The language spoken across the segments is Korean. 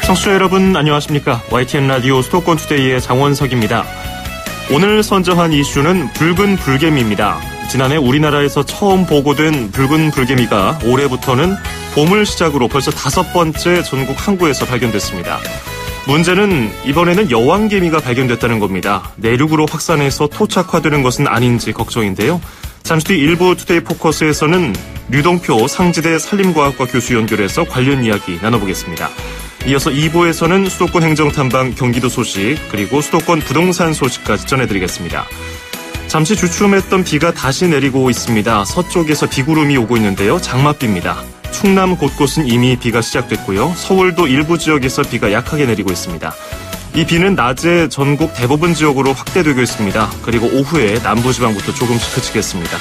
청취자 여러분 안녕하십니까? YTN 라디오 수도권 투데이의 장원석입니다. 오늘 선정한 이슈는 붉은 불개미입니다. 지난해 우리나라에서 처음 보고된 붉은 불개미가 올해부터는 봄을 시작으로 벌써 5번째 전국 항구에서 발견됐습니다. 문제는 이번에는 여왕개미가 발견됐다는 겁니다. 내륙으로 확산해서 토착화되는 것은 아닌지 걱정인데요. 잠시 뒤 일부 투데이 포커스에서는 류동표 상지대 산림과학과 교수 연결해서 관련 이야기 나눠보겠습니다. 이어서 2부에서는 수도권 행정탐방 경기도 소식 그리고 수도권 부동산 소식까지 전해드리겠습니다. 잠시 주춤했던 비가 다시 내리고 있습니다. 서쪽에서 비구름이 오고 있는데요. 장맛비입니다. 충남 곳곳은 이미 비가 시작됐고요. 서울도 일부 지역에서 비가 약하게 내리고 있습니다. 이 비는 낮에 전국 대부분 지역으로 확대되고 있습니다. 그리고 오후에 남부지방부터 조금씩 그치겠습니다.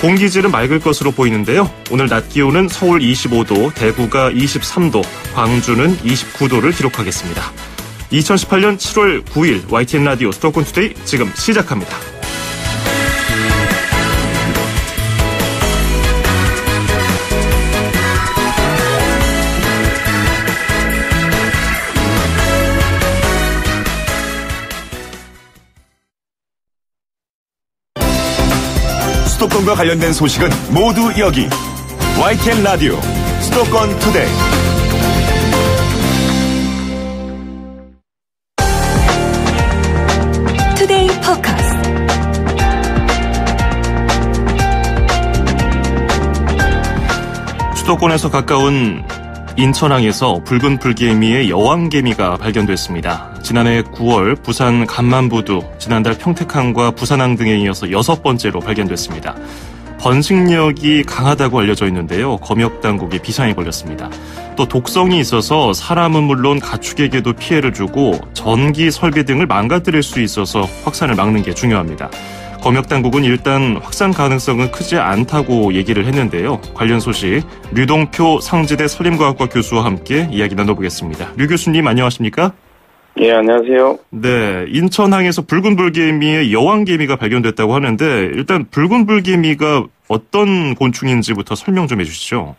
공기질은 맑을 것으로 보이는데요. 오늘 낮 기온은 서울 25도, 대구가 23도, 광주는 29도를 기록하겠습니다. 2018년 7월 9일 YTN 라디오 수도권 투데이 지금 시작합니다. 수도권과 관련된 소식은 모두 여기 YTN 라디오 수도권 투데이. 투데이 포커스. 수도권에서 가까운 인천항에서 붉은 불개미의 여왕개미가 발견됐습니다. 지난해 9월 부산 간만부두, 지난달 평택항과 부산항 등에 이어서 6번째로 발견됐습니다. 번식력이 강하다고 알려져 있는데요. 검역당국이 비상에 걸렸습니다. 또 독성이 있어서 사람은 물론 가축에게도 피해를 주고 전기 설비 등을 망가뜨릴 수 있어서 확산을 막는 게 중요합니다. 검역당국은 일단 확산 가능성은 크지 않다고 얘기를 했는데요. 관련 소식 류동표 상지대 산림과학과 교수와 함께 이야기 나눠보겠습니다. 류 교수님 안녕하십니까? 예, 안녕하세요. 네, 인천항에서 붉은 불개미의 여왕개미가 발견됐다고 하는데 일단 붉은 불개미가 어떤 곤충인지부터 설명 좀 해주시죠.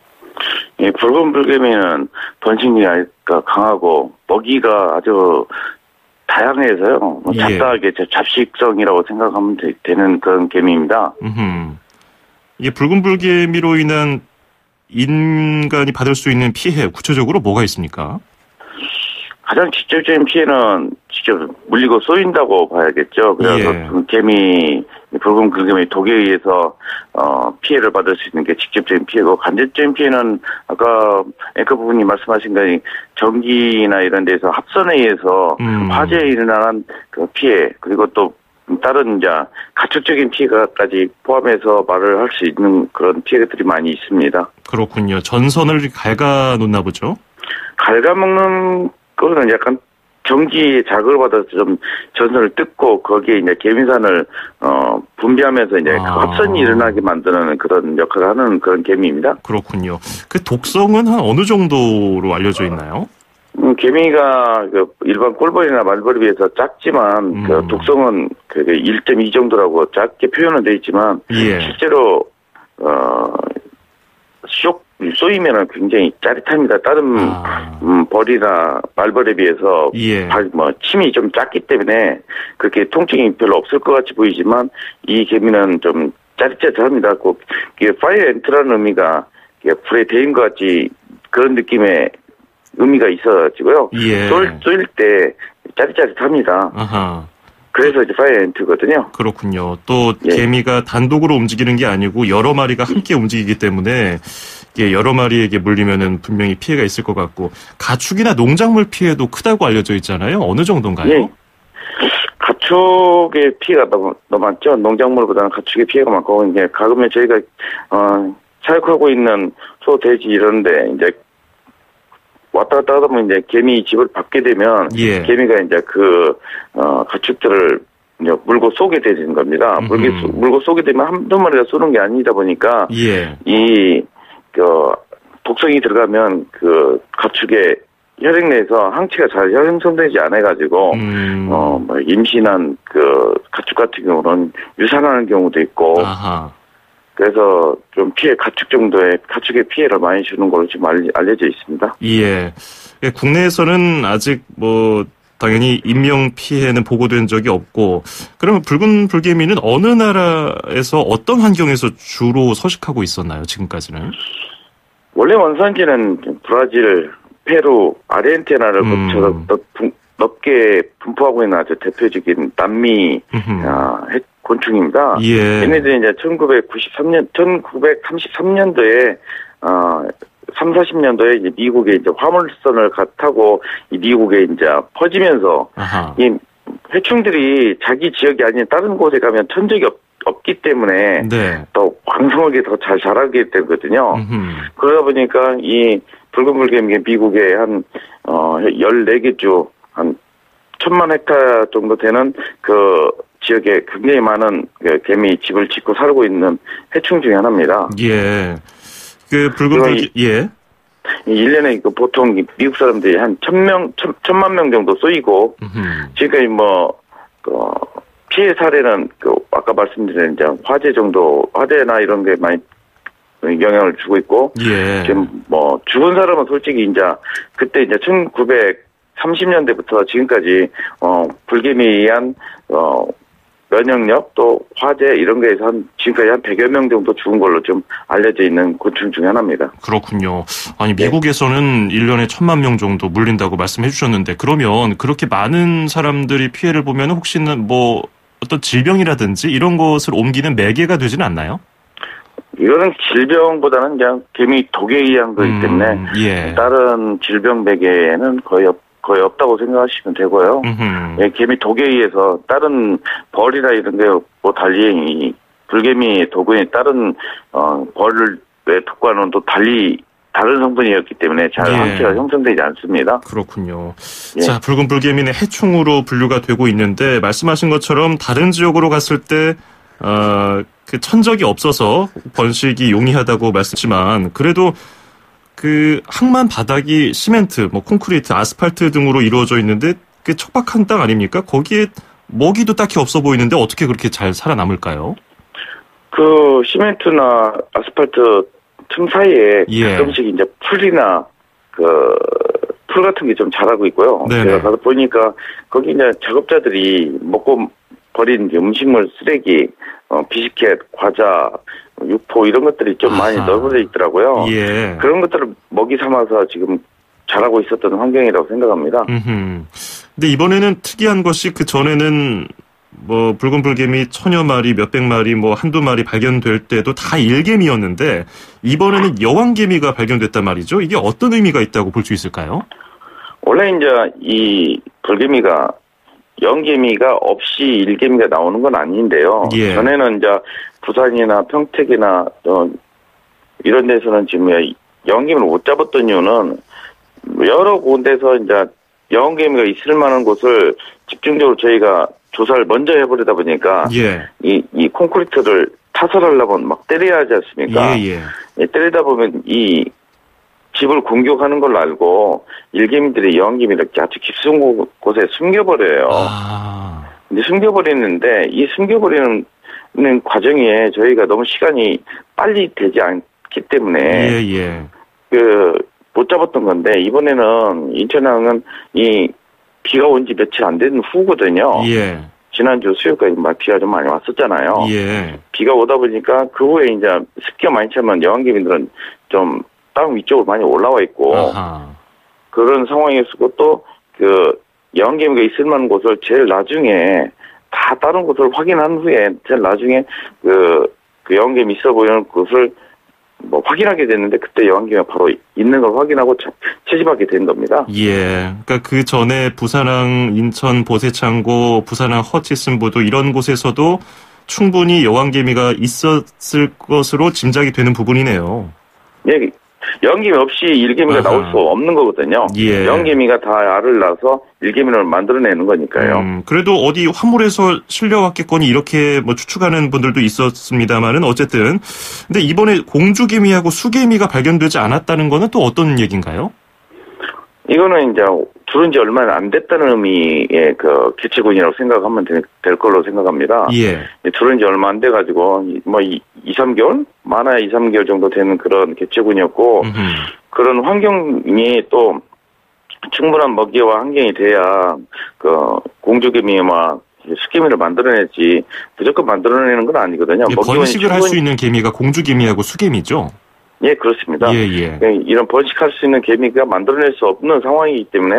예, 붉은 불개미는 번식력이 강하고 먹이가 아주 다양해서요. 잡다하게 잡식성이라고 생각하면 되는 그런 개미입니다. 이게 붉은 불개미로 인한 인간이 받을 수 있는 피해 구체적으로 뭐가 있습니까? 가장 직접적인 피해는 직접 물리고 쏘인다고 봐야겠죠. 그래서 예. 붉은 불개미 독에 의해서 피해를 받을 수 있는 게 직접적인 피해고, 간접적인 피해는 아까 앵커 부분이 말씀하신 거니 전기나 이런 데서 합선에 의해서 화재에 일어나는 그 피해, 그리고 또 다른 이제 가축적인 피해가까지 포함해서 말을 할 수 있는 그런 피해들이 많이 있습니다. 그렇군요. 전선을 갉아 놓나 보죠? 갉아먹는 거는 약간 전기에 자극을 받아서 좀 전선을 뜯고 거기에 이제 개미산을 분비하면서 이제 합선이 일어나게 만드는 그런 역할을 하는 그런 개미입니다. 그렇군요. 그 독성은 한 어느 정도로 알려져 있나요? 개미가 그 일반 꼴벌이나 말벌에 비해서 작지만 그 독성은 그 1.2 정도라고 작게 표현은 돼 있지만 예. 실제로 쏘이면은 굉장히 짜릿합니다. 다른 벌이나 말벌에 비해서 예. 침이 좀 작기 때문에 그렇게 통증이 별로 없을 것 같이 보이지만 이 개미는 좀 짜릿짜릿합니다. 꼭 이게 파이어 엔트라는 의미가 불에 데인 것 같이 그런 느낌의 의미가 있어가지고요. 예. 쏠 때 짜릿짜릿합니다. 아하. 그래서 이제 파이어 엔트거든요. 그렇군요. 또 예. 개미가 단독으로 움직이는 게 아니고 여러 마리가 함께 움직이기 때문에 이게 여러 마리에게 물리면은 분명히 피해가 있을 것 같고, 가축이나 농작물 피해도 크다고 알려져 있잖아요. 어느 정도인가요? 예. 가축의 피해가 너무 많죠. 농작물보다는 가축의 피해가 많고, 이제 가끔은 저희가 사육하고 있는 소, 돼지 이런데 이제 왔다 갔다 하다 보면 이제 개미 집을 밟게 되면 예. 개미가 이제 가축들을 이제 물고 쏘게 되는 겁니다. 물고 쏘게 되면 한두 마리가 쏘는 게 아니다 보니까 예. 독성이 들어가면 그 가축의 혈액 내에서 항체가 잘 형성되지 않아가지고 임신한 그 가축 같은 경우는 유산하는 경우도 있고. 아하. 그래서 좀 가축의 피해를 많이 주는 걸로 지금 알려져 있습니다. 예. 국내에서는 아직 뭐 당연히 인명 피해는 보고된 적이 없고, 그러면 붉은 불개미는 어느 나라에서 어떤 환경에서 주로 서식하고 있었나요? 지금까지는? 원래 원산지는 브라질, 페루, 아르헨티나를 거쳐서 넓게 분포하고 있는 아주 대표적인 남미 곤충입니다. 예. 얘네들이 이제 1933년도에 40년도에 이제 미국에 이제 화물선을 타고 이 미국에 이제 퍼지면서 아하. 이 해충들이 자기 지역이 아닌 다른 곳에 가면 천적이 없기 때문에 네. 더 왕성하게 더 잘 자라게 되거든요. 그러다 보니까 이 붉은 불개미 미국에 한 14개 주 한 1,000만 헥타르 정도 되는 그 지역에 굉장히 많은 그 개미 집을 짓고 살고 있는 해충 중에 하나입니다. 예. 그 붉은 불개, 예. 1년에 보통 미국 사람들이 한 1,000만 명 정도 쏘이고, 지금까지 피해 사례는 아까 말씀드린 이제 화재나 이런 게 많이 영향을 주고 있고, 예. 지금 죽은 사람은 솔직히 이제 그때 이제 1930년대부터 지금까지, 불개미에 의한, 면역력 또 화재 이런 거에서 지금까지 한 100여 명 정도 죽은 걸로 좀 알려져 있는 곤충 중에 하나입니다. 그렇군요. 아니 미국에서는 1년에 1,000만 명 정도 물린다고 말씀해 주셨는데, 그러면 그렇게 많은 사람들이 피해를 보면 혹시는 뭐 어떤 질병이라든지 이런 것을 옮기는 매개가 되지는 않나요? 이거는 질병보다는 그냥 개미 독에 의한 거기 때문에 예. 다른 질병 매개는 거의 없다고 생각하시면 되고요. 예, 개미 독에 의해서 다른 벌이나 이런 게 달리 이 불개미 독은 다른 벌의 독과는 또 달리 다른 성분이었기 때문에 잘 예. 항체가 형성되지 않습니다. 그렇군요. 예. 자, 붉은 불개미는 해충으로 분류가 되고 있는데, 말씀하신 것처럼 다른 지역으로 갔을 때 그 천적이 없어서 번식이 용이하다고 말씀하셨지만, 그래도 그 항만 바닥이 시멘트, 콘크리트, 아스팔트 등으로 이루어져 있는데 그 척박한 땅 아닙니까? 거기에 먹이도 딱히 없어 보이는데 어떻게 그렇게 잘 살아남을까요? 그 시멘트나 아스팔트 틈 사이에 예. 가끔씩 이제 풀이나 풀 같은 게 좀 자라고 있고요. 네네. 제가 가서 보니까 거기 이제 작업자들이 먹고 버린 음식물 쓰레기, 비스켓, 과자, 육포 이런 것들이 좀 많이 넓어져 있더라고요. 예. 그런 것들을 먹이 삼아서 지금 자라고 있었던 환경이라고 생각합니다. 근데 이번에는 특이한 것이, 그 전에는 붉은 불개미 1,000여 마리, 몇백 마리, 한두 마리 발견될 때도 다 일개미였는데, 이번에는 여왕개미가 발견됐단 말이죠. 이게 어떤 의미가 있다고 볼 수 있을까요? 원래 이제 이 불개미가 영개미가 없이 일개미가 나오는 건 아닌데요. 예. 전에는 이제 부산이나 평택이나 이런 데서는 지금 영개미를 못 잡았던 이유는 여러 곳에서 이제 영개미가 있을 만한 곳을 집중적으로 저희가 조사를 먼저 해버리다 보니까 예. 이 콘크리트를 타설하려면 막 때려야 하지 않습니까? 예. 때리다 보면 이 집을 공격하는 걸로 알고 일개미들이 영개미를 아주 깊은 곳에 숨겨버려요. 근데 숨겨버리는데 이 숨겨버리는 과정에 저희가 너무 시간이 빨리 되지 않기 때문에 못 잡았던 건데, 이번에는 인천항은 이 비가 온 지 며칠 안 된 후거든요. 예. 지난주 수요일까지 비가 좀 많이 왔었잖아요. 예. 비가 오다 보니까 그 후에 이제 습기가 많이 차면 여왕개미들은 좀 땅 위쪽으로 많이 올라와 있고, 그런 상황이었고, 또 여왕개미가 있을 만한 곳을 제일 나중에 다 다른 곳을 확인한 후에 제일 나중에 그 여왕개미 있어 보이는 곳을 확인하게 됐는데, 그때 여왕개미가 바로 있는 걸 확인하고 채집하게 된 겁니다. 예. 그러니까 그 전에 부산항, 인천 보세창고, 부산항 허치슨보도 이런 곳에서도 충분히 여왕개미가 있었을 것으로 짐작이 되는 부분이네요. 예. 여왕개미 없이 일개미가 나올 수 없는 거거든요. 예. 여왕개미가 다 알을 낳아서 일개미를 만들어내는 거니까요. 그래도 어디 화물에서 실려왔겠거니 이렇게 추측하는 분들도 있었습니다만은, 어쨌든 근데 이번에 공주개미하고 수개미가 발견되지 않았다는 거는 또 어떤 얘기인가요? 이거는 이제 들은 지 얼마 안 됐다는 의미의 개체군이라고 생각하면 될 걸로 생각합니다. 예. 들은 지 얼마 안 돼가지고 2-3개월? 많아야 2-3개월 정도 되는 그런 개체군이었고, 그런 환경이 또 충분한 먹이와 환경이 돼야 그 공주개미와 수개미를 만들어내지 무조건 만들어내는 건 아니거든요. 예, 번식을 할 수 있는 개미가 공주개미하고 수개미죠? 예, 그렇습니다. 예. 이런 번식할 수 있는 개미가 만들어낼 수 없는 상황이기 때문에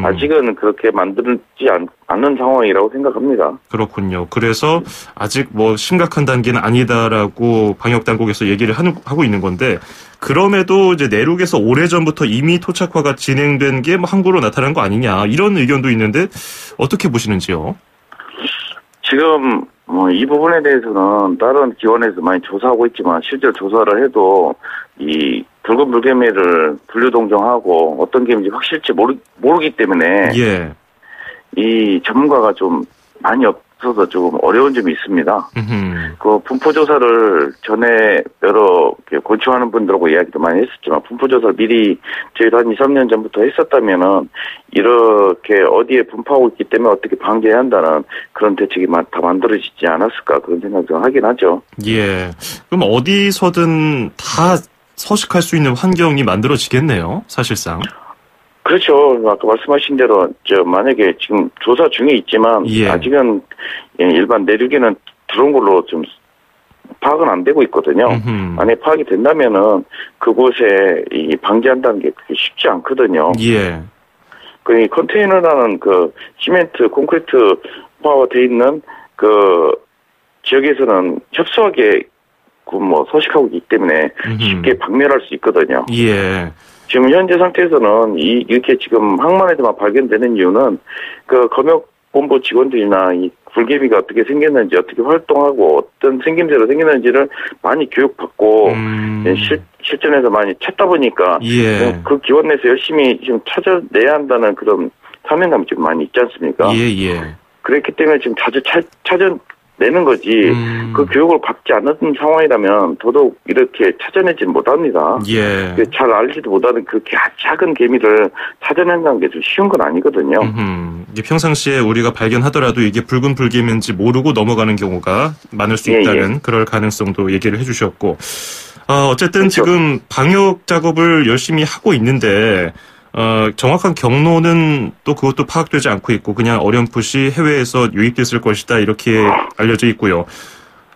아직은 그렇게 만들지 않는 상황이라고 생각합니다. 그렇군요. 그래서 아직 뭐 심각한 단계는 아니다라고 방역당국에서 얘기를 하고 있는 건데 그럼에도 이제 내륙에서 오래전부터 이미 토착화가 진행된 게 뭐 항구로 나타난 거 아니냐 이런 의견도 있는데 어떻게 보시는지요? 지금 이 부분에 대해서는 다른 기관에서 많이 조사하고 있지만 실제로 조사를 해도 이 붉은 불개미를 분류동정하고 어떤 개미인지 확실치 모르기 때문에 예. 이 전문가가 좀 많이 없어서 조금 어려운 점이 있습니다. 그 분포 조사를 전에 여러 건축하는 분들하고 이야기도 많이 했었지만 분포 조사를 미리 저희도 한 2, 3년 전부터 했었다면은 이렇게 어디에 분포하고 있기 때문에 어떻게 방지해야 한다는 그런 대책이 다 만들어지지 않았을까 그런 생각을 하긴 하죠. 예. 그럼 어디서든 다 서식할 수 있는 환경이 만들어지겠네요, 사실상. 그렇죠. 아까 말씀하신 대로 만약에 지금 조사 중에 있지만 예. 아직은 일반 내륙에는 들어온 걸로 좀 파악은 안 되고 있거든요. 만약에 파악이 된다면은 그곳에 방지한다는 게 그렇게 쉽지 않거든요. 예. 그 컨테이너라는 그 시멘트, 콘크리트화가 돼 있는 그 지역에서는 협소하게 서식하고 있기 때문에 쉽게 박멸할 수 있거든요. 예. 지금 현재 상태에서는 이렇게 지금 항만에서만 발견되는 이유는 그 검역본부 직원들이나 이 불개미가 어떻게 생겼는지, 어떻게 활동하고 어떤 생김새로 생겼는지를 많이 교육받고 실전에서 많이 찾다 보니까 예. 그 기원 내에서 열심히 지금 찾아내야 한다는 그런 사명감이 좀 많이 있지 않습니까? 예. 그렇기 때문에 지금 자주 찾아내는 거지 그 교육을 받지 않는 상황이라면 더더욱 이렇게 찾아내지 못합니다. 예. 잘 알지도 못하는 그 작은 개미를 찾아낸다는 게 좀 쉬운 건 아니거든요. 이게 평상시에 우리가 발견하더라도 이게 붉은 불개미인지 모르고 넘어가는 경우가 많을 수 있다는 그럴 가능성도 얘기를 해주셨고 어쨌든 그렇죠. 지금 방역 작업을 열심히 하고 있는데 정확한 경로는 또 그것도 파악되지 않고 있고 그냥 어렴풋이 해외에서 유입됐을 것이다 이렇게 알려져 있고요.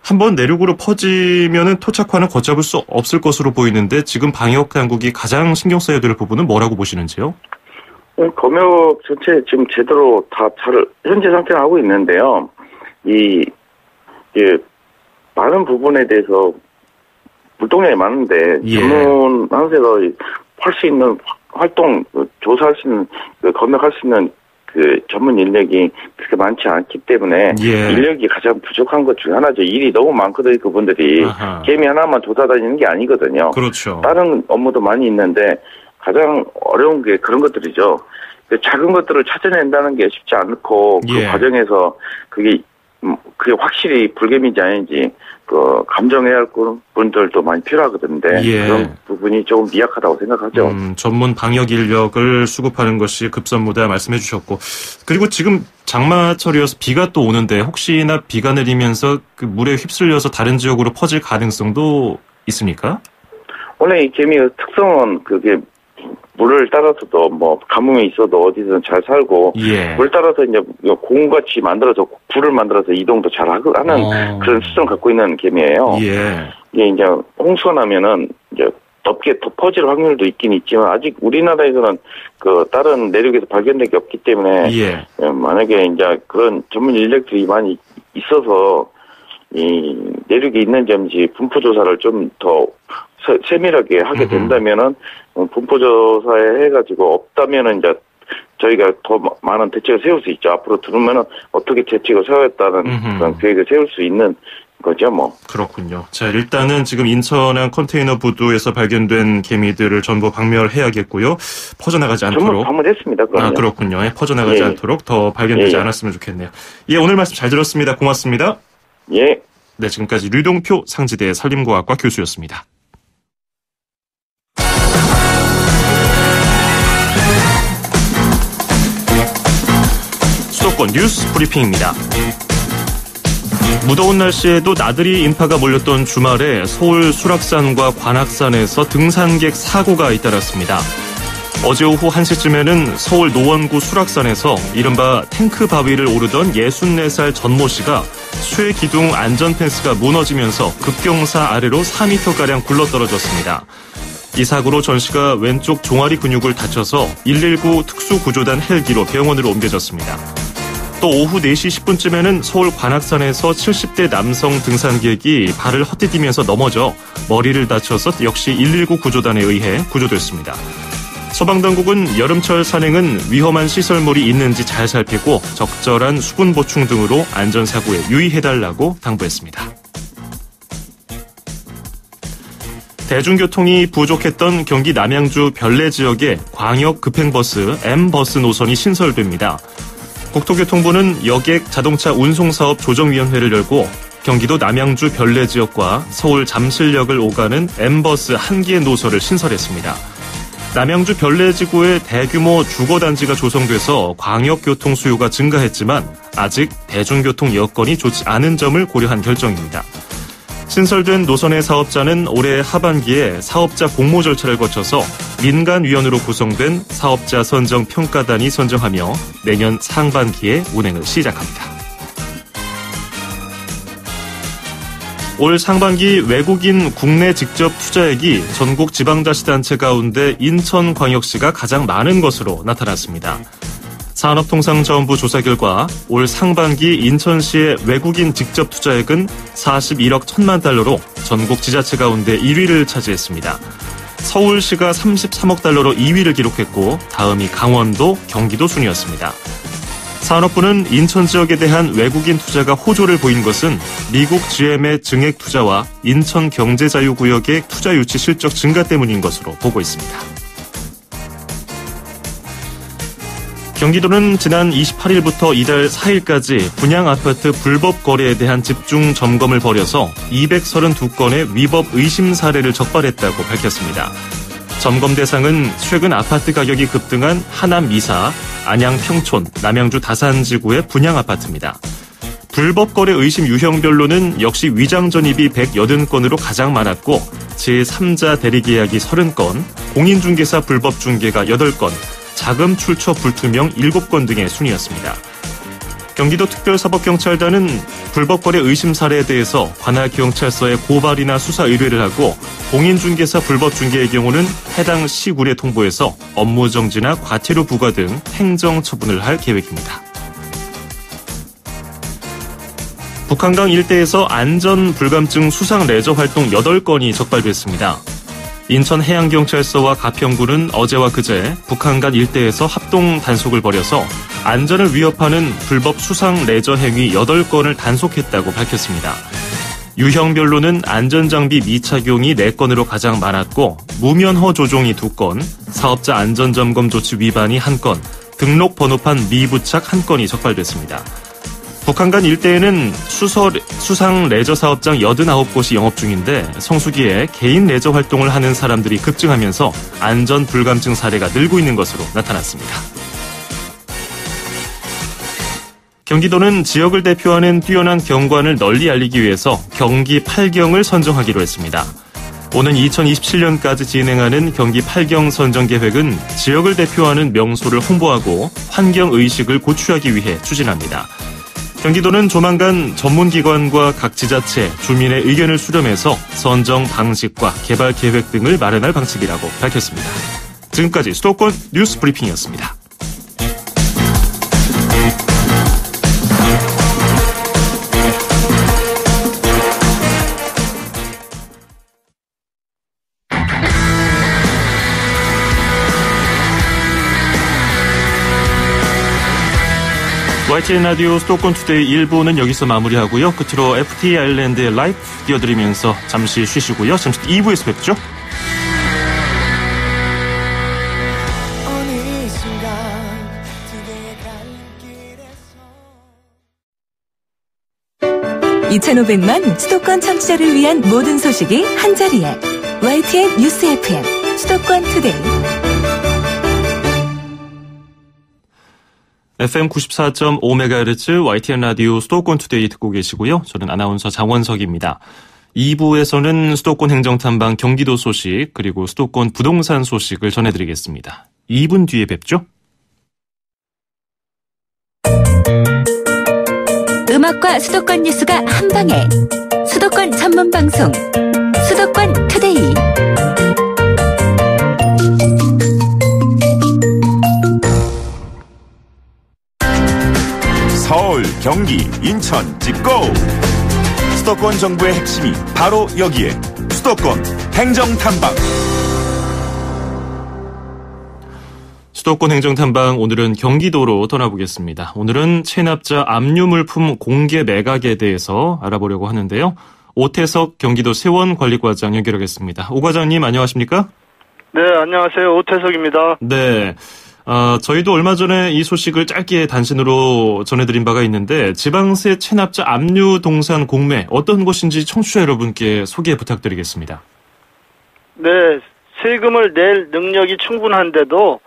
한번 내륙으로 퍼지면은 토착화는 걷잡을 수 없을 것으로 보이는데 지금 방역 당국이 가장 신경 써야 될 부분은 뭐라고 보시는지요? 검역 전체 지금 제대로 다 현재 상태는 하고 있는데요. 많은 부분에 대해서 물동량이 많은데 전문 항세가 할 수 있는 활동, 조사할 수 있는, 검역할 수 있는 그 전문 인력이 그렇게 많지 않기 때문에 인력이 가장 부족한 것 중에 하나죠. 일이 너무 많거든요, 그분들이. 개미 하나만 조사 다니는 게 아니거든요. 그렇죠. 다른 업무도 많이 있는데 가장 어려운 게 그런 것들이죠. 작은 것들을 찾아낸다는 게 쉽지 않고 그 과정에서 그게 확실히 불개미인지 아닌지 감정해야 할 분들도 많이 필요하거든요. 그런 부분이 조금 미약하다고 생각하죠. 전문 방역 인력을 수급하는 것이 급선무다 말씀해 주셨고 그리고 지금 장마철이어서 비가 또 오는데 혹시나 비가 내리면서 그 물에 휩쓸려서 다른 지역으로 퍼질 가능성도 있습니까? 원래 이 개미의 특성은 그게 물을 따라서도 가뭄이 있어도 어디서든 잘 살고 물 따라서 이제 공같이 만들어서 불을 만들어서 이동도 잘 하는 그런 수성을 갖고 있는 개미예요. 이게 이제 홍수가 나면은 이제 덮게 덮어질 확률도 있긴 있지만 아직 우리나라에서는 그 다른 내륙에서 발견된 게 없기 때문에 만약에 이제 그런 전문 인력들이 많이 있어서 이 내륙에 있는지 없는지 분포 조사를 좀 더 세밀하게 하게 된다면은 분포 조사에 해가지고 없다면은 이제 저희가 더 많은 대책을 세울 수 있죠. 앞으로 들으면은 어떻게 대책을 세웠다는 그런 계획을 세울 수 있는 거죠, 그렇군요. 자, 일단은 지금 인천항 컨테이너 부두에서 발견된 개미들을 전부 박멸해야겠고요. 퍼져나가지 않도록. 전부 방문했습니다. 그럼요. 그렇군요. 퍼져나가지 않도록 더 발견되지 않았으면 좋겠네요. 오늘 말씀 잘 들었습니다. 고맙습니다. 네, 지금까지 류동표 상지대 산림과학과 교수였습니다. 수도권 뉴스 브리핑입니다. 무더운 날씨에도 나들이 인파가 몰렸던 주말에 서울 수락산과 관악산에서 등산객 사고가 잇따랐습니다. 어제 오후 1시쯤에는 서울 노원구 수락산에서 이른바 탱크 바위를 오르던 64살 전모 씨가 쇠 기둥 안전 펜스가 무너지면서 급경사 아래로 4m가량 굴러떨어졌습니다. 이 사고로 전 씨가 왼쪽 종아리 근육을 다쳐서 119 특수구조단 헬기로 병원으로 옮겨졌습니다. 또 오후 4시 10분쯤에는 서울 관악산에서 70대 남성 등산객이 발을 헛디디면서 넘어져 머리를 다쳐서 역시 119 구조단에 의해 구조됐습니다. 소방당국은 여름철 산행은 위험한 시설물이 있는지 잘 살피고 적절한 수분 보충 등으로 안전사고에 유의해달라고 당부했습니다. 대중교통이 부족했던 경기 남양주 별내 지역에 광역 급행버스 M버스 노선이 신설됩니다. 국토교통부는 여객 자동차 운송사업 조정위원회를 열고 경기도 남양주 별내 지역과 서울 잠실역을 오가는 M버스 1개 노선을 신설했습니다. 남양주 별내지구에 대규모 주거단지가 조성돼서 광역교통 수요가 증가했지만 아직 대중교통 여건이 좋지 않은 점을 고려한 결정입니다. 신설된 노선의 사업자는 올해 하반기에 사업자 공모 절차를 거쳐서 민간위원으로 구성된 사업자 선정 평가단이 선정하며 내년 상반기에 운행을 시작합니다. 올 상반기 외국인 국내 직접 투자액이 전국 지방자치단체 가운데 인천광역시가 가장 많은 것으로 나타났습니다. 산업통상자원부 조사 결과 올 상반기 인천시의 외국인 직접 투자액은 41억 1천만 달러로 전국 지자체 가운데 1위를 차지했습니다. 서울시가 33억 달러로 2위를 기록했고 다음이 강원도, 경기도 순이었습니다. 산업부는 인천 지역에 대한 외국인 투자가 호조를 보인 것은 미국 GM의 증액 투자와 인천 경제자유구역의 투자 유치 실적 증가 때문인 것으로 보고 있습니다. 경기도는 지난 28일부터 이달 4일까지 분양아파트 불법 거래에 대한 집중 점검을 벌여서 232건의 위법 의심 사례를 적발했다고 밝혔습니다. 점검 대상은 최근 아파트 가격이 급등한 하남 미사, 안양 평촌, 남양주 다산지구의 분양아파트입니다. 불법 거래 의심 유형별로는 역시 위장 전입이 180건으로 가장 많았고 제3자 대리계약이 30건, 공인중개사 불법 중개가 8건, 자금 출처 불투명 7건 등의 순이었습니다. 경기도 특별사법경찰단은 불법거래 의심 사례에 대해서 관할 경찰서에 고발이나 수사 의뢰를 하고 공인중개사 불법 중개의 경우는 해당 시군에 통보해서 업무정지나 과태료 부과 등 행정처분을 할 계획입니다. 북한강 일대에서 안전불감증 수상 레저 활동 8건이 적발됐습니다. 인천해양경찰서와 가평군은 어제와 그제 북한간 일대에서 합동 단속을 벌여서 안전을 위협하는 불법 수상 레저 행위 8건을 단속했다고 밝혔습니다. 유형별로는 안전장비 미착용이 4건으로 가장 많았고 무면허 조종이 2건, 사업자 안전점검 조치 위반이 1건, 등록 번호판 미부착 1건이 적발됐습니다. 북한간 일대에는 수상 레저 사업장 89곳이 영업 중인데 성수기에 개인 레저 활동을 하는 사람들이 급증하면서 안전 불감증 사례가 늘고 있는 것으로 나타났습니다. 경기도는 지역을 대표하는 뛰어난 경관을 널리 알리기 위해서 경기 8경을 선정하기로 했습니다. 오는 2027년까지 진행하는 경기 8경 선정 계획은 지역을 대표하는 명소를 홍보하고 환경의식을 고취하기 위해 추진합니다. 경기도는 조만간 전문기관과 각 지자체, 주민의 의견을 수렴해서 선정 방식과 개발 계획 등을 마련할 방침이라고 밝혔습니다. 지금까지 수도권 뉴스 브리핑이었습니다. YTN 라디오 수도권 투데이 1부는 여기서 마무리하고요. 끝으로 FT 아일랜드의 라이프 띄워드리면서 잠시 쉬시고요. 잠시 2부에서 뵙죠. (2500만) 수도권 청취자를 위한 모든 소식이 한자리에 YTN 뉴스 FM 수도권 투데이. FM 94.5MHz YTN 라디오 수도권 투데이 듣고 계시고요. 저는 아나운서 장원석입니다. 2부에서는 수도권 행정탐방 경기도 소식 그리고 수도권 부동산 소식을 전해드리겠습니다. 2분 뒤에 뵙죠. 음악과 수도권 뉴스가 한방에 수도권 전문 방송 수도권 투데이. 서울, 경기, 인천 찍고 수도권 정보의 핵심이 바로 여기에 수도권 행정탐방. 수도권 행정탐방, 오늘은 경기도로 떠나보겠습니다. 오늘은 체납자 압류 물품 공개 매각에 대해서 알아보려고 하는데요. 오태석 경기도 세원관리과장 연결하겠습니다. 오 과장님 안녕하십니까? 네, 안녕하세요. 오태석입니다. 네. 저희도 얼마 전에 이 소식을 짧게 단신으로 전해드린 바가 있는데, 지방세 체납자 압류 동산 공매 어떤 곳인지 청취자 여러분께 소개 부탁드리겠습니다. 네, 세금을 낼 능력이 충분한데도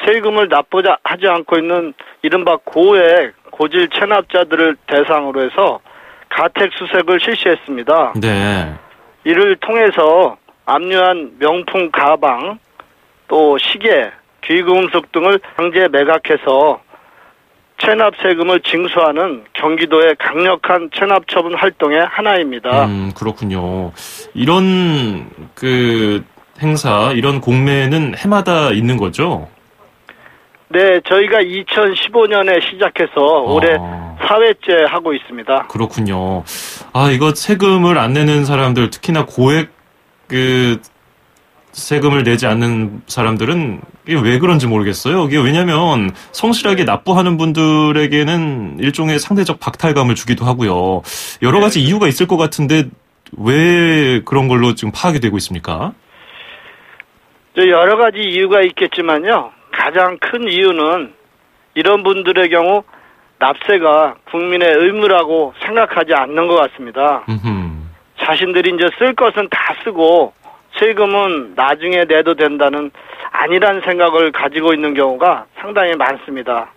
세금을 납부하지 않고 있는 이른바 고액, 고질 체납자들을 대상으로 해서 가택수색을 실시했습니다. 네. 이를 통해서 압류한 명품 가방, 또 시계, 귀금속 등을 강제 매각해서 체납세금을 징수하는 경기도의 강력한 체납처분 활동의 하나입니다. 그렇군요. 이런 행사, 이런 공매는 해마다 있는 거죠? 네, 저희가 2015년에 시작해서 올해 4회째 하고 있습니다. 그렇군요. 이거 세금을 안 내는 사람들, 특히나 고액 세금을 내지 않는 사람들은 이게 왜 그런지 모르겠어요. 이게 왜냐면 성실하게 납부하는 분들에게는 일종의 상대적 박탈감을 주기도 하고요. 여러 가지 이유가 있을 것 같은데 왜 그런 걸로 지금 파악이 되고 있습니까? 여러 가지 이유가 있겠지만요. 가장 큰 이유는 이런 분들의 경우 납세가 국민의 의무라고 생각하지 않는 것 같습니다. 자신들이 이제 쓸 것은 다 쓰고 세금은 나중에 내도 된다는 아니란 생각을 가지고 있는 경우가 상당히 많습니다.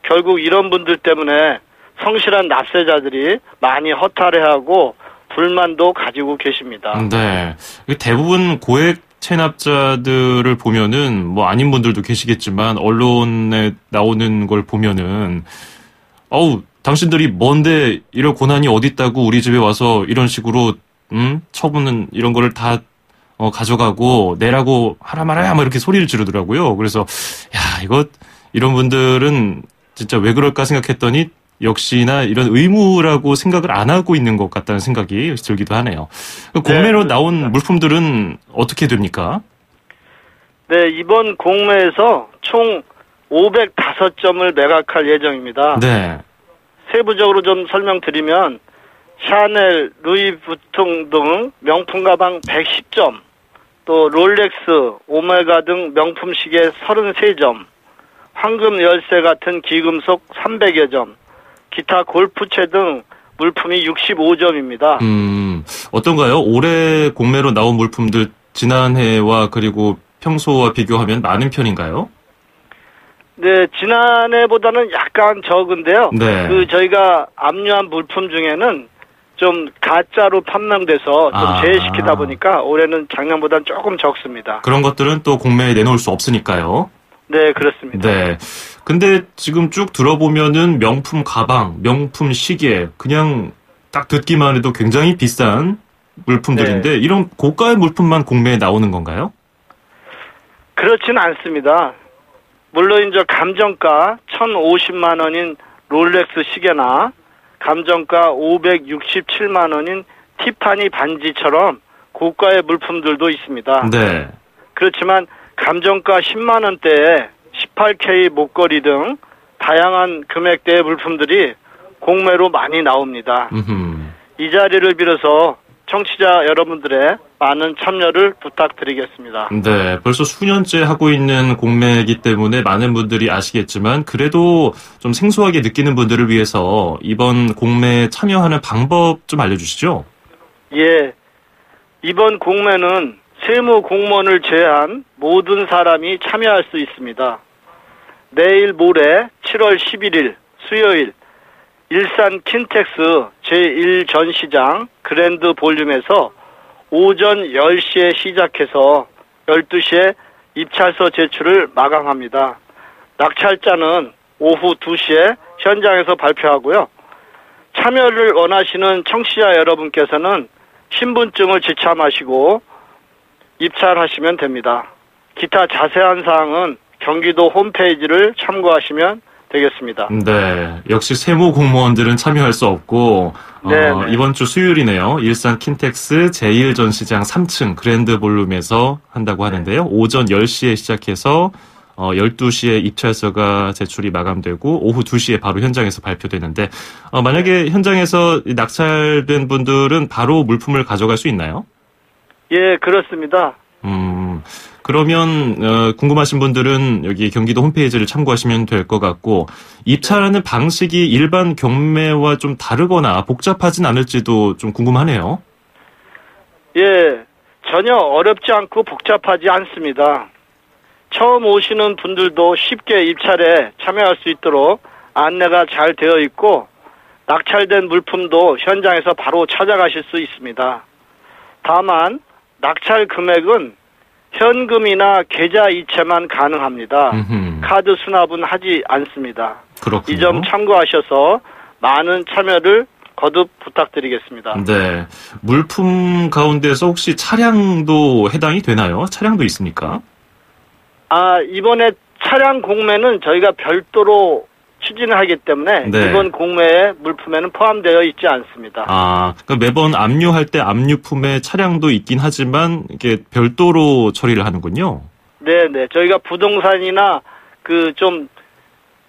결국 이런 분들 때문에 성실한 납세자들이 많이 허탈해하고 불만도 가지고 계십니다. 네. 대부분 고액 체납자들을 보면은 아닌 분들도 계시겠지만 언론에 나오는 걸 보면은 당신들이 뭔데 이런 고난이 어디 있다고 우리 집에 와서 이런 식으로 처분은 이런 거를 다 가져가고 내라고 하라 말아야 이렇게 소리를 지르더라고요. 그래서 이런 분들은 진짜 왜 그럴까 생각했더니 역시나 이런 의무라고 생각을 안 하고 있는 것 같다는 생각이 들기도 하네요. 공매로 네, 나온 물품들은 어떻게 됩니까? 네, 이번 공매에서 총 505점을 매각할 예정입니다. 네. 세부적으로 좀 설명드리면 샤넬, 루이부통 등 명품 가방 110점, 또 롤렉스, 오메가 등 명품 시계 33점, 황금 열쇠 같은 귀금속 300여 점, 기타 골프채 등 물품이 65점입니다. 어떤가요? 올해 공매로 나온 물품들 지난해와 그리고 평소와 비교하면 많은 편인가요? 네, 지난해보다는 약간 적은데요. 네. 저희가 압류한 물품 중에는 좀 가짜로 판명돼서 좀 제외시키다 보니까 올해는 작년보다는 조금 적습니다. 그런 것들은 또 공매에 내놓을 수 없으니까요. 네, 그렇습니다. 네. 근데 지금 쭉 들어보면은 명품 가방, 명품 시계, 그냥 딱 듣기만 해도 굉장히 비싼 물품들인데 네. 이런 고가의 물품만 공매에 나오는 건가요? 그렇지는 않습니다. 물론 이제 감정가 1,050만 원인 롤렉스 시계나 감정가 567만 원인 티파니 반지처럼 고가의 물품들도 있습니다. 네. 그렇지만 감정가 10만 원대의 18K 목걸이 등 다양한 금액대의 물품들이 공매로 많이 나옵니다. 이 자리를 빌어서 청취자 여러분들의 많은 참여를 부탁드리겠습니다. 네, 벌써 수년째 하고 있는 공매이기 때문에 많은 분들이 아시겠지만 그래도 좀 생소하게 느끼는 분들을 위해서 이번 공매에 참여하는 방법 좀 알려주시죠. 예, 이번 공매는 세무 공무원을 제외한 모든 사람이 참여할 수 있습니다. 내일 모레 7월 11일 수요일 일산 킨텍스 제1전시장 그랜드 볼륨에서 오전 10시에 시작해서 12시에 입찰서 제출을 마감합니다. 낙찰자는 오후 2시에 현장에서 발표하고요. 참여를 원하시는 청취자 여러분께서는 신분증을 지참하시고 입찰하시면 됩니다. 기타 자세한 사항은 경기도 홈페이지를 참고하시면 되겠습니다. 네, 역시 세무 공무원들은 참여할 수 없고 이번 주 수요일이네요. 일산 킨텍스 제1전시장 3층 그랜드 볼룸에서 한다고 하는데요. 오전 10시에 시작해서 12시에 입찰서가 제출이 마감되고 오후 2시에 바로 현장에서 발표되는데 만약에 현장에서 낙찰된 분들은 바로 물품을 가져갈 수 있나요? 예, 그렇습니다. 그러면 궁금하신 분들은 여기 경기도 홈페이지를 참고하시면 될 것 같고 입찰하는 방식이 일반 경매와 좀 다르거나 복잡하진 않을지도 좀 궁금하네요. 예, 전혀 어렵지 않고 복잡하지 않습니다. 처음 오시는 분들도 쉽게 입찰에 참여할 수 있도록 안내가 잘 되어 있고 낙찰된 물품도 현장에서 바로 찾아가실 수 있습니다. 다만 낙찰 금액은 현금이나 계좌 이체만 가능합니다. 카드 수납은 하지 않습니다. 그렇군요. 이 점 참고하셔서 많은 참여를 거듭 부탁드리겠습니다. 네, 물품 가운데서 혹시 차량도 해당이 되나요? 차량도 있습니까? 이번에 차량 공매는 저희가 별도로 추진을 하기 때문에 네. 이번 공매에 물품에는 포함되어 있지 않습니다. 그러니까 매번 압류할 때 압류품에 차량도 있긴 하지만 이게 별도로 처리를 하는군요. 네. 저희가 부동산이나 좀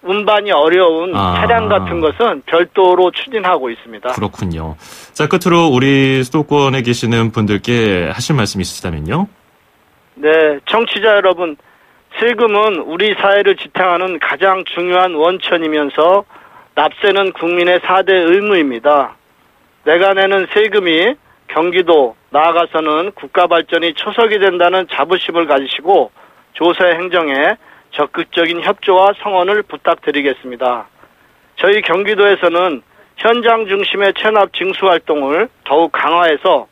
운반이 어려운 차량 같은 것은 별도로 추진하고 있습니다. 그렇군요. 자, 끝으로 우리 수도권에 계시는 분들께 하실 말씀 있으시다면요? 네, 청취자 여러분. 세금은 우리 사회를 지탱하는 가장 중요한 원천이면서 납세는 국민의 4대 의무입니다. 내가 내는 세금이 경기도, 나아가서는 국가 발전이 초석이 된다는 자부심을 가지시고 조세 행정에 적극적인 협조와 성원을 부탁드리겠습니다. 저희 경기도에서는 현장 중심의 체납 징수 활동을 더욱 강화해서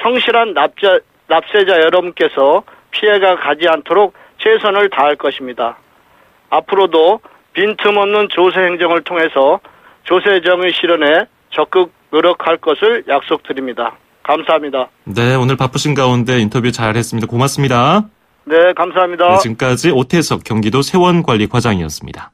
성실한 납세자 여러분께서 피해가 가지 않도록 최선을 다할 것입니다. 앞으로도 빈틈없는 조세 행정을 통해서 조세 정의 실현에 적극 노력할 것을 약속드립니다. 감사합니다. 네, 오늘 바쁘신 가운데 인터뷰 잘했습니다. 고맙습니다. 네, 감사합니다. 네, 지금까지 오태석 경기도 세원관리과장이었습니다.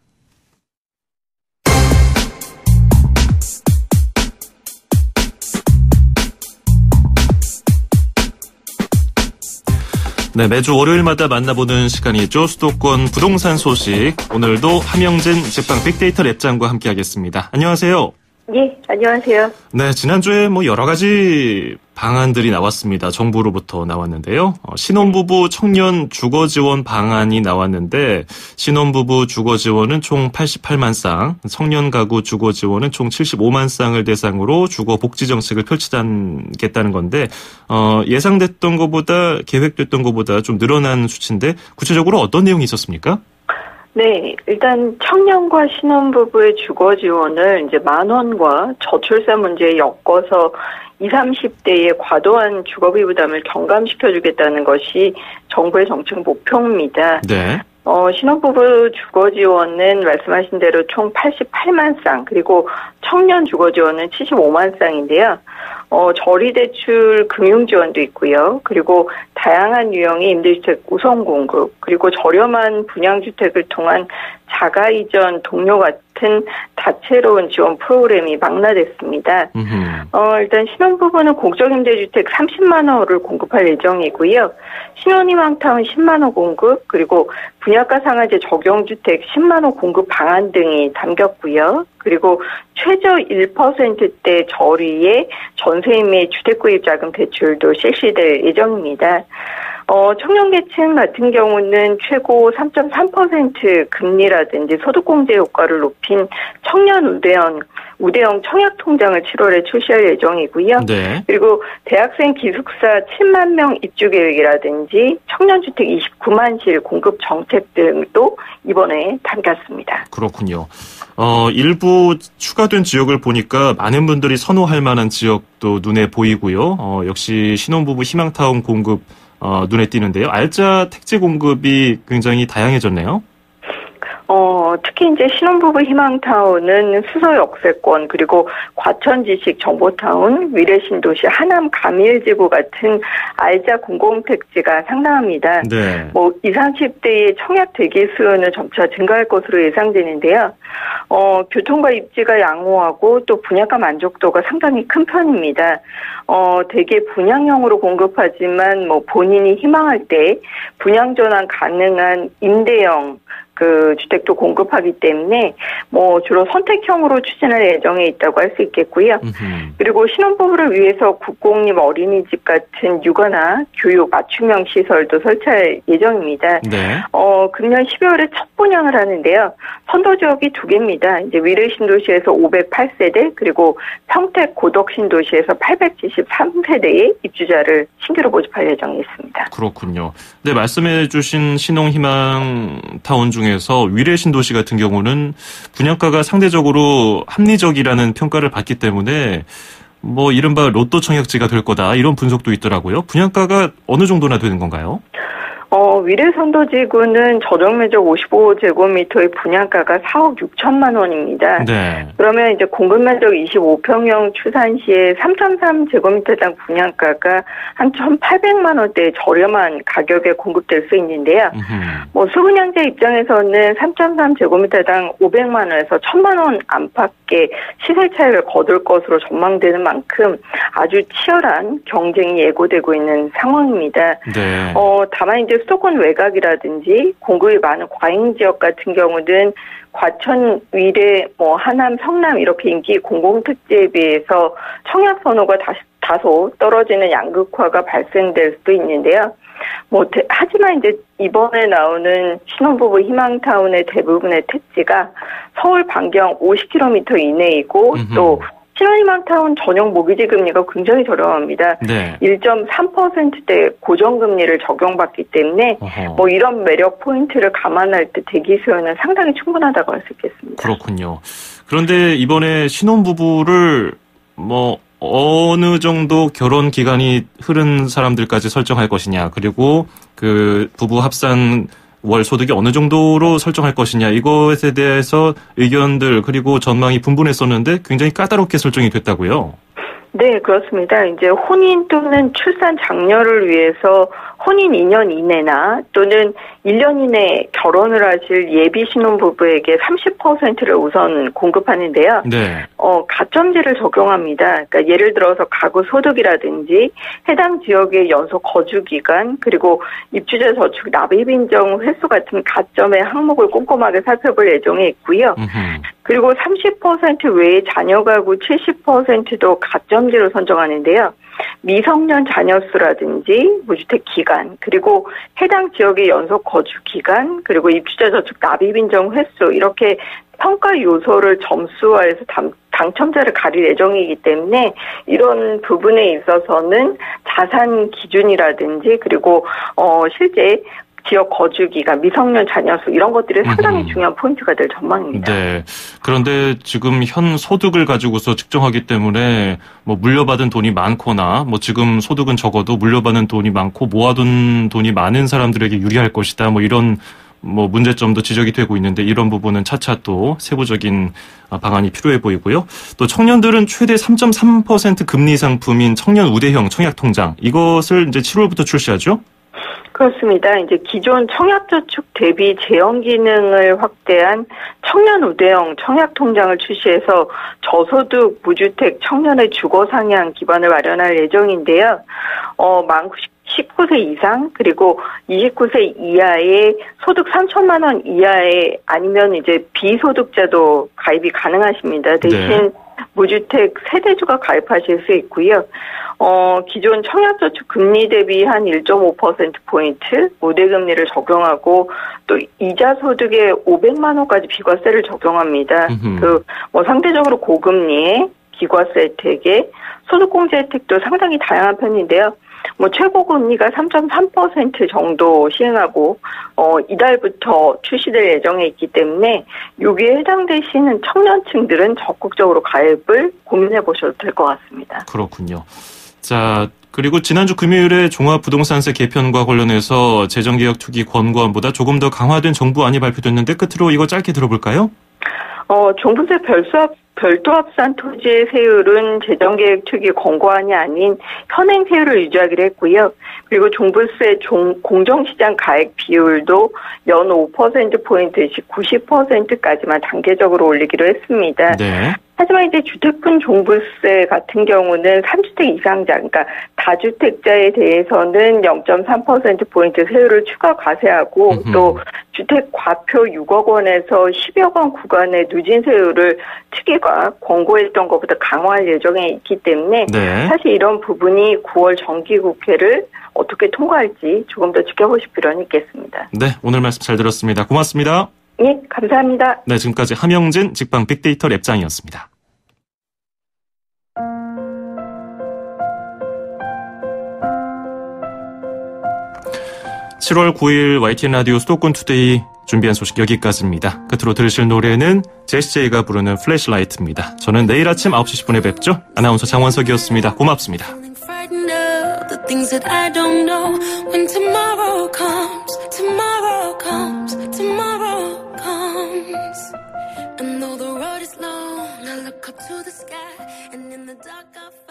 네, 매주 월요일마다 만나보는 시간이죠. 수도권 부동산 소식. 오늘도 함영진 직방 빅데이터 랩장과 함께하겠습니다. 안녕하세요. 예, 안녕하세요. 네, 지난주에 여러 가지 방안들이 나왔습니다. 정부로부터 나왔는데요. 신혼부부 청년 주거 지원 방안이 나왔는데 신혼부부 주거 지원은 총 88만 쌍, 청년 가구 주거 지원은 총 75만 쌍을 대상으로 주거 복지 정책을 펼치겠다는 건데 예상됐던 것보다 계획됐던 것보다 좀 늘어난 수치인데 구체적으로 어떤 내용이 있었습니까? 네, 일단 청년과 신혼부부의 주거 지원을 이제 10,000원과 저출산 문제에 엮어서 20, 30대의 과도한 주거비 부담을 경감시켜주겠다는 것이 정부의 정책 목표입니다. 네. 신혼부부 주거 지원은 말씀하신 대로 총 88만 쌍, 그리고 청년 주거 지원은 75만 쌍인데요. 저리대출 금융 지원도 있고요. 그리고 다양한 유형의 임대주택 우선 공급, 그리고 저렴한 분양주택을 통한 자가 이전 동료 같은 다채로운 지원 프로그램이 망라됐습니다. 일단 신혼부부는 공적임대주택 30만 호를 공급할 예정이고요. 신혼희망타운 10만 호 공급, 그리고 분양가 상한제 적용주택 10만 호 공급 방안 등이 담겼고요. 그리고 최저 1%대 저리의 전세인 및 주택구입자금 대출도 실시될 예정입니다. 청년계층 같은 경우는 최고 3.3% 금리라든지 소득공제 효과를 높인 청년 우대형 청약통장을 7월에 출시할 예정이고요. 네. 그리고 대학생 기숙사 7만 명 입주 계획이라든지 청년주택 29만 실 공급 정책 등도 이번에 담겼습니다. 그렇군요. 일부 추가된 지역을 보니까 많은 분들이 선호할 만한 지역도 눈에 보이고요. 역시 신혼부부 희망타운 공급 눈에 띄는데요. 알짜 택지 공급이 굉장히 다양해졌네요. 특히 이제 신혼부부 희망타운은 수서 역세권, 그리고 과천지식 정보타운, 위례신도시, 하남 가밀지구 같은 알짜 공공택지가 상당합니다. 네. 20, 30대의 청약 대기 수요는 점차 증가할 것으로 예상되는데요. 교통과 입지가 양호하고 또 분양가 만족도가 상당히 큰 편입니다. 대개 분양형으로 공급하지만 본인이 희망할 때 분양 전환 가능한 임대형 주택도 공급하기 때문에 주로 선택형으로 추진할 예정에 있다고 할 수 있겠고요. 그리고 신혼부부를 위해서 국공립 어린이집 같은 육아나 교육 맞춤형 시설도 설치할 예정입니다. 네. 금년 12월에 첫 분양을 하는데요. 선도 지역이 2개입니다. 이제 위례신도시에서 508세대, 그리고 평택 고덕신도시에서 873세대의 입주자를 신규로 모집할 예정에 있습니다. 그렇군요. 네, 말씀해주신 신혼희망타운 중에서 위례신도시 같은 경우는 분양가가 상대적으로 합리적이라는 평가를 받기 때문에 이른바 로또 청약지가 될 거다 이런 분석도 있더라고요. 분양가가 어느 정도나 되는 건가요? 위례선도지구는 저정면적 55제곱미터의 분양가가 4억 6천만 원입니다. 네. 그러면 이제 공급면적 25평형 추산시에 3.3제곱미터당 분양가가 한 1,800만 원대의 저렴한 가격에 공급될 수 있는데요. 수분양자 입장에서는 3.3제곱미터당 500만 원에서 1,000만 원 안팎의 시세 차익을 거둘 것으로 전망되는 만큼 아주 치열한 경쟁이 예고되고 있는 상황입니다. 네. 다만 이제 수도권 외곽이라든지 공급이 많은 과잉 지역 같은 경우는 과천, 위례, 하남, 성남 이렇게 인기 공공택지에 비해서 청약 선호가 다소 떨어지는 양극화가 발생될 수도 있는데요. 하지만 이제 이번에 나오는 신혼부부 희망타운의 대부분의 택지가 서울 반경 50km 이내이고 또 신혼희망타운 전용 모기지 금리가 굉장히 저렴합니다. 네. 1.3%대 고정금리를 적용받기 때문에 이런 매력 포인트를 감안할 때 대기 수요는 상당히 충분하다고 할 수 있겠습니다. 그렇군요. 그런데 이번에 신혼부부를 어느 정도 결혼 기간이 흐른 사람들까지 설정할 것이냐, 그리고 부부 합산 월 소득이 어느 정도로 설정할 것이냐, 이것에 대해서 의견들 그리고 전망이 분분했었는데 굉장히 까다롭게 설정이 됐다고요? 네, 그렇습니다. 이제 혼인 또는 출산 장려를 위해서 혼인 2년 이내나 또는 1년 이내 결혼을 하실 예비 신혼부부에게 30%를 우선 공급하는데요. 네. 가점제를 적용합니다. 그러니까 예를 들어서 가구 소득이라든지 해당 지역의 연속 거주 기간, 그리고 입주자 저축 납입 인정 횟수 같은 가점의 항목을 꼼꼼하게 살펴볼 예정에 있고요. 그리고 30% 외에 자녀 가구 70%도 가점제로 선정하는데요. 미성년 자녀 수라든지 무주택 기간, 그리고 해당 지역의 연속 거주 기간, 그리고 입주자 저축 납입 인정 횟수, 이렇게 평가 요소를 점수화해서 당첨자를 가릴 예정이기 때문에 이런 부분에 있어서는 자산 기준이라든지 그리고 실제 지역 거주기간, 미성년 자녀 수 이런 것들이 상당히 중요한 포인트가 될 전망입니다. 네. 그런데 지금 현 소득을 가지고서 측정하기 때문에 물려받은 돈이 많거나 지금 소득은 적어도 물려받은 돈이 많고 모아둔 돈이 많은 사람들에게 유리할 것이다. 이런 문제점도 지적이 되고 있는데 이런 부분은 차차 또 세부적인 방안이 필요해 보이고요. 또 청년들은 최대 3.3% 금리 상품인 청년 우대형 청약통장, 이것을 이제 7월부터 출시하죠? 그렇습니다. 이제 기존 청약저축 대비 제형 기능을 확대한 청년 우대형 청약통장을 출시해서 저소득 무주택 청년의 주거 상향 기반을 마련할 예정인데요. 만 19세 이상 그리고 29세 이하의 소득 3천만 원 이하의 아니면 이제 비소득자도 가입이 가능하십니다. 대신 네. 무주택 세대주가 가입하실 수 있고요. 기존 청약저축 금리 대비 한 1.5%포인트 우대금리를 적용하고 또 이자 소득에 500만 원까지 비과세를 적용합니다. 상대적으로 고금리에 기과세 혜택에 소득공제 혜택도 상당히 다양한 편인데요. 최고 금리가 3.3% 정도 시행하고 이달부터 출시될 예정에 있기 때문에 여기에 해당되시는 청년층들은 적극적으로 가입을 고민해 보셔도 될 것 같습니다. 그렇군요. 자, 그리고 지난주 금요일에 종합부동산세 개편과 관련해서 재정개혁 투기 권고안보다 조금 더 강화된 정부안이 발표됐는데 끝으로 이거 짧게 들어볼까요? 종부세 별도 합산 토지의 세율은 재정계획 투기 권고안이 아닌 현행 세율을 유지하기로 했고요. 그리고 종부세 공정시장 가액 비율도 연 5%포인트씩 90%까지만 단계적으로 올리기로 했습니다. 네. 하지만 이제 주택분 종부세 같은 경우는 3주택 이상자, 그러니까 다주택자에 대해서는 0.3%포인트 세율을 추가 과세하고 또 주택 과표 6억 원에서 10여 원 구간의 누진 세율을 특위가 권고했던 것보다 강화할 예정에 있기 때문에 네. 사실 이런 부분이 9월 정기국회를 어떻게 통과할지 조금 더 지켜보실 필요는 있겠습니다. 네, 오늘 말씀 잘 들었습니다. 고맙습니다. 네, 감사합니다. 네, 지금까지 함영진 직방 빅데이터 랩장이었습니다. (7월 9일) YTN 라디오 수도권 투데이 준비한 소식 여기까지입니다. 끝으로 들으실 노래는 제시제이가 부르는 플래시라이트입니다. 저는 내일 아침 9시 10분에 뵙죠. 아나운서 장원석이었습니다. 고맙습니다. The things that I don't know when tomorrow comes, and though the road is long, I look up to the sky, and in the dark I find